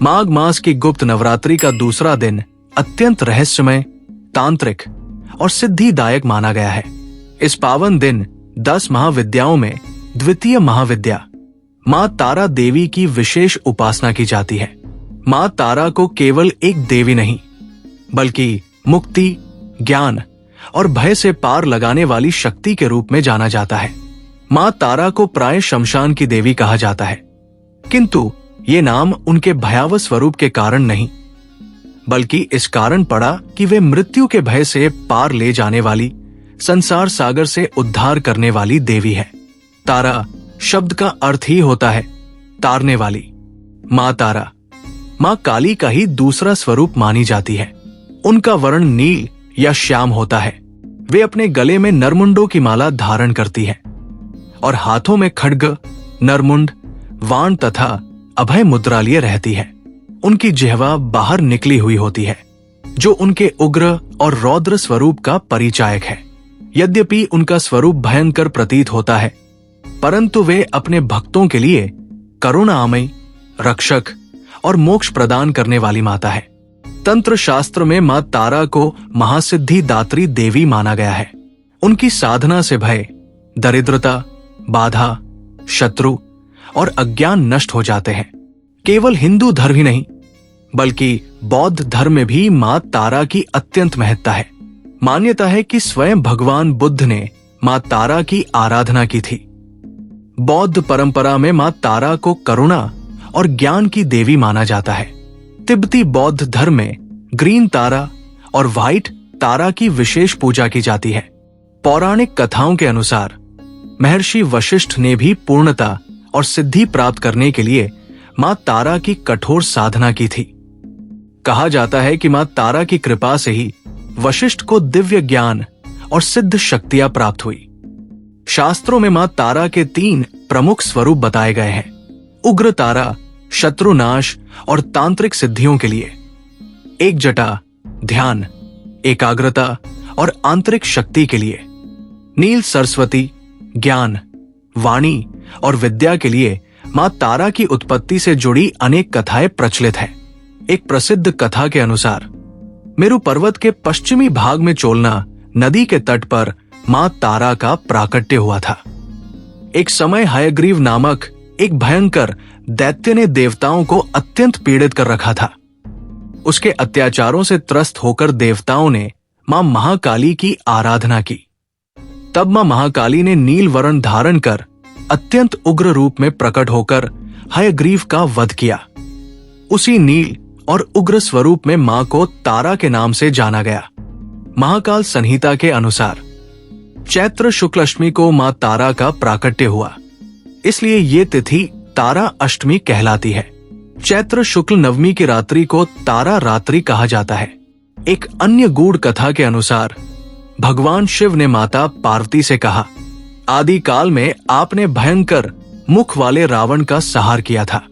माघ मास की गुप्त नवरात्रि का दूसरा दिन अत्यंत रहस्यमय, तांत्रिक और सिद्धिदायक माना गया है। इस पावन दिन 10 महाविद्याओं में द्वितीय महाविद्या मां तारा देवी की विशेष उपासना की जाती है। मां तारा को केवल एक देवी नहीं, बल्कि मुक्ति, ज्ञान और भय से पार लगाने वाली शक्ति के रूप में जाना जाता है। मां तारा को प्राय शमशान की देवी कहा जाता है, किंतु ये नाम उनके भयावह स्वरूप के कारण नहीं, बल्कि इस कारण पड़ा कि वे मृत्यु के भय से पार ले जाने वाली, संसार सागर से उद्धार करने वाली देवी है। तारा शब्द का अर्थ ही होता है तारने वाली। मां तारा मां काली का ही दूसरा स्वरूप मानी जाती है। उनका वर्ण नील या श्याम होता है। वे अपने गले में नरमुंडों की माला धारण करती है और हाथों में खड्ग, नरमुंड, वाण तथा अभय मुद्रा लिए रहती है। उनकी जिह्वा बाहर निकली हुई होती है, जो उनके उग्र और रौद्र स्वरूप का परिचायक है। यद्यपि उनका स्वरूप भयंकर प्रतीत होता है, परंतु वे अपने भक्तों के लिए करुणामयी, रक्षक और मोक्ष प्रदान करने वाली माता है। तंत्र शास्त्र में मां तारा को महासिद्धि दात्री देवी माना गया है। उनकी साधना से भय, दरिद्रता, बाधा, शत्रु और अज्ञान नष्ट हो जाते हैं। केवल हिंदू धर्म ही नहीं, बल्कि बौद्ध धर्म में भी मां तारा की अत्यंत महत्ता है। मान्यता है कि स्वयं भगवान बुद्ध ने मां तारा की आराधना की थी। बौद्ध परंपरा में मां तारा को करुणा और ज्ञान की देवी माना जाता है। तिब्बती बौद्ध धर्म में ग्रीन तारा और व्हाइट तारा की विशेष पूजा की जाती है। पौराणिक कथाओं के अनुसार महर्षि वशिष्ठ ने भी पूर्णता और सिद्धि प्राप्त करने के लिए मां तारा की कठोर साधना की थी। कहा जाता है कि मां तारा की कृपा से ही वशिष्ठ को दिव्य ज्ञान और सिद्ध शक्तियां प्राप्त हुई। शास्त्रों में मां तारा के 3 प्रमुख स्वरूप बताए गए हैं। उग्र तारा शत्रुनाश और तांत्रिक सिद्धियों के लिए, एक जटा ध्यान, एकाग्रता और आंतरिक शक्ति के लिए, नील सरस्वती ज्ञान, वाणी और विद्या के लिए मां तारा की उत्पत्ति से जुड़ी अनेक कथाएं प्रचलित हैं। एक प्रसिद्ध कथा के अनुसार मेरु पर्वत के पश्चिमी भाग में चोलना नदी के तट पर मां तारा का प्राकट्य हुआ था। एक समय हयग्रीव नामक एक भयंकर दैत्य ने देवताओं को अत्यंत पीड़ित कर रखा था। उसके अत्याचारों से त्रस्त होकर देवताओं ने मां महाकाली की आराधना की। तब मां महाकाली ने नील वर्ण धारण कर अत्यंत उग्र रूप में प्रकट होकर हयग्रीव का वध किया। उसी नील और उग्र स्वरूप में मां को तारा के नाम से जाना गया। महाकाल संहिता के अनुसार चैत्र शुक्ल अष्टमी को मां तारा का प्राकट्य हुआ, इसलिए ये तिथि तारा अष्टमी कहलाती है। चैत्र शुक्ल नवमी की रात्रि को तारा रात्रि कहा जाता है। एक अन्य गूढ़ कथा के अनुसार भगवान शिव ने माता पार्वती से कहा, आदि काल में आपने भयंकर मुख वाले रावण का संहार किया था।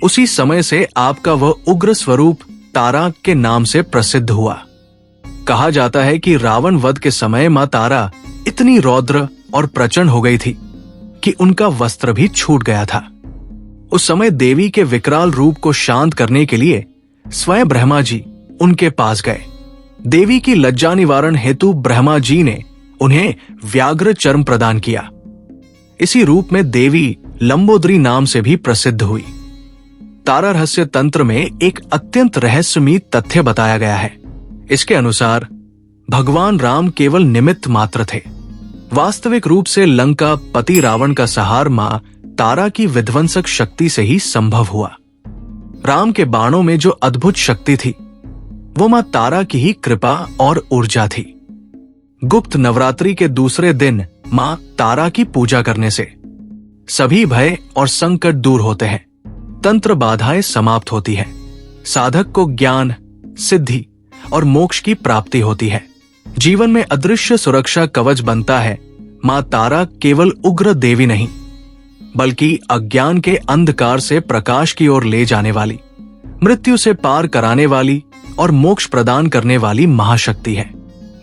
उसी समय से आपका वह उग्र स्वरूप तारा के नाम से प्रसिद्ध हुआ। कहा जाता है कि रावण वध के समय मां तारा इतनी रौद्र और प्रचंड हो गई थी कि उनका वस्त्र भी छूट गया था। उस समय देवी के विकराल रूप को शांत करने के लिए स्वयं ब्रह्मा जी उनके पास गए। देवी की लज्जा निवारण हेतु ब्रह्मा जी ने उन्हें व्याघ्र चर्म प्रदान किया। इसी रूप में देवी लंबोदरी नाम से भी प्रसिद्ध हुई। तारा रहस्य तंत्र में एक अत्यंत रहस्यमयी तथ्य बताया गया है। इसके अनुसार भगवान राम केवल निमित्त मात्र थे। वास्तविक रूप से लंका पति रावण का संहार मां तारा की विध्वंसक शक्ति से ही संभव हुआ। राम के बाणों में जो अद्भुत शक्ति थी, वो मां तारा की ही कृपा और ऊर्जा थी। गुप्त नवरात्रि के दूसरे दिन मां तारा की पूजा करने से सभी भय और संकट दूर होते हैं, तंत्र बाधाएं समाप्त होती है, साधक को ज्ञान, सिद्धि और मोक्ष की प्राप्ति होती है। जीवन में अदृश्य सुरक्षा कवच बनता है। मां तारा केवल उग्र देवी नहीं, बल्कि अज्ञान के अंधकार से प्रकाश की ओर ले जाने वाली, मृत्यु से पार कराने वाली और मोक्ष प्रदान करने वाली महाशक्ति है।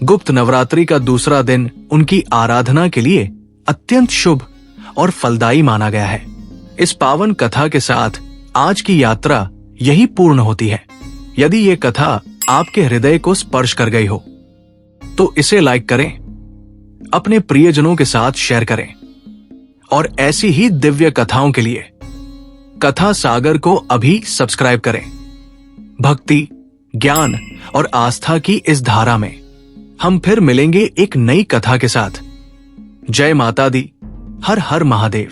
गुप्त नवरात्रि का दूसरा दिन उनकी आराधना के लिए अत्यंत शुभ और फलदायी माना गया है। इस पावन कथा के साथ आज की यात्रा यही पूर्ण होती है। यदि ये कथा आपके हृदय को स्पर्श कर गई हो तो इसे लाइक करें, अपने प्रियजनों के साथ शेयर करें और ऐसी ही दिव्य कथाओं के लिए कथा सागर को अभी सब्सक्राइब करें। भक्ति, ज्ञान और आस्था की इस धारा में हम फिर मिलेंगे एक नई कथा के साथ। जय माता दी। हर हर महादेव।